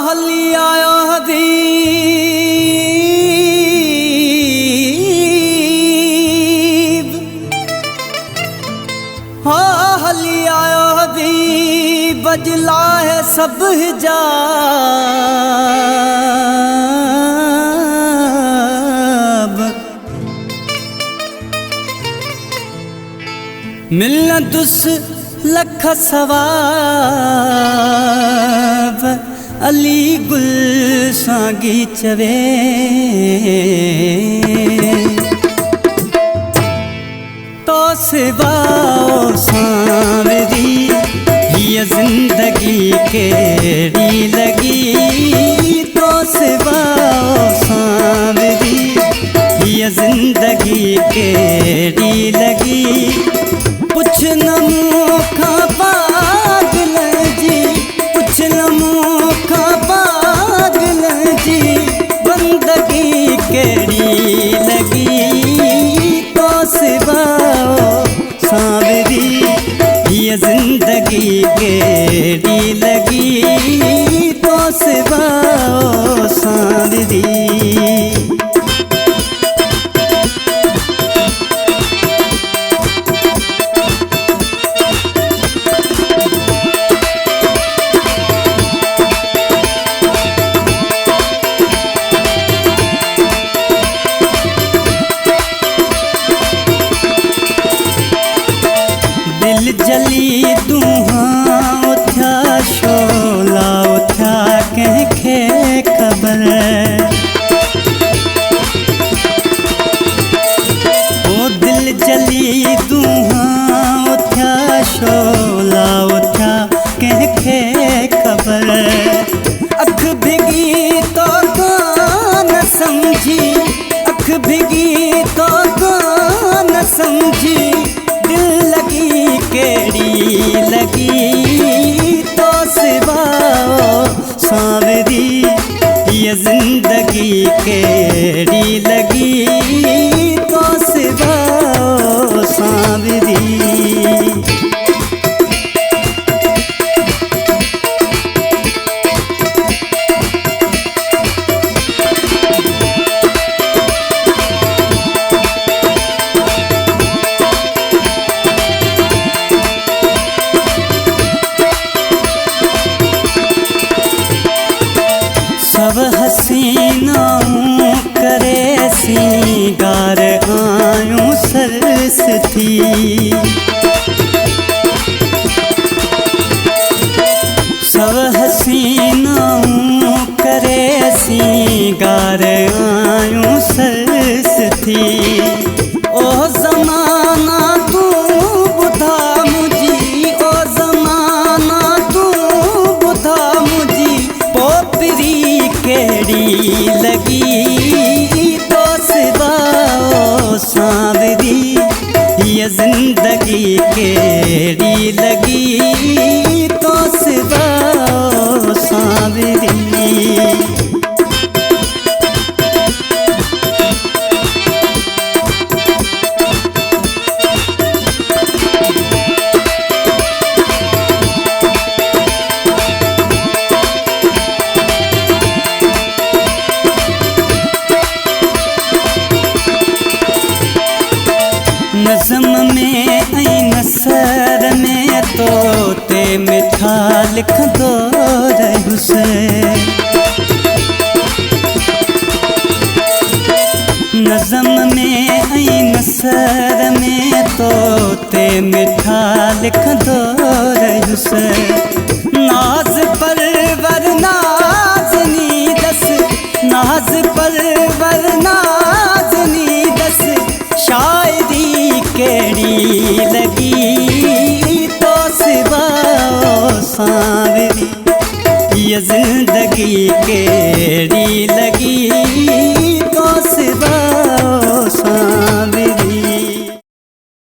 हली आयो हबीब, हली आयो हबीब, बजला है सब हिजाब। मिलन तुस लख सवाब, अली गुल सांगी चवे। तो सिवाओ सांवरी ये जिंदगी केड़ी लगी। तो सिवाओ सांवरी ये जिंदगी केड़ी लगी। पुछ नमूखा पागल जी, पुछ नमूखा पागल जी, बंदगी केड़ी लगी। तो सिवाओ सांवरी ये जिंदगी केड़ी लगी। तो सिवाओ सांवरी। दिल जली दूहां उठा शोला उठा कंहिंखे ख़बर। ओ दिल जली दूहां उठा शोला उठा कंहिंखे ख़बर। अख भिगी तो कान समझी, अख भिगी तो कान समझी, दिल लगी केड़ी लगी। तो सिवाओ सांवरी ये जिंदगी केड़ी लगी। तो सिवाओ सांवरी। सब हसीनाऊं करे सिंगार आयूं सरस थी। सब हसीनाऊं करे सिंगार आयूं सरस थी। ओ ज़माना तू ॿुधा मुझी, ओ ज़माना तू ॿुधा मुझी, पोपरी केड़ी लगी। तो सिवाओ सांवरी ये जिंदगी केड़ी लगी। तो सिवाओ सांवरी। नज़म में ऐं नसर में तोते मिठा लिखंदो रहुसि। नज़म में ऐं नसर में तोते मिठा लिखंदो रहुसि। नाज़ परवर नाज़नी दस, नाज़ परवर नाज़नी दस, शायरी केड़ी लगी। तो सिवाओ सांवरी ये जिंदगी केड़ी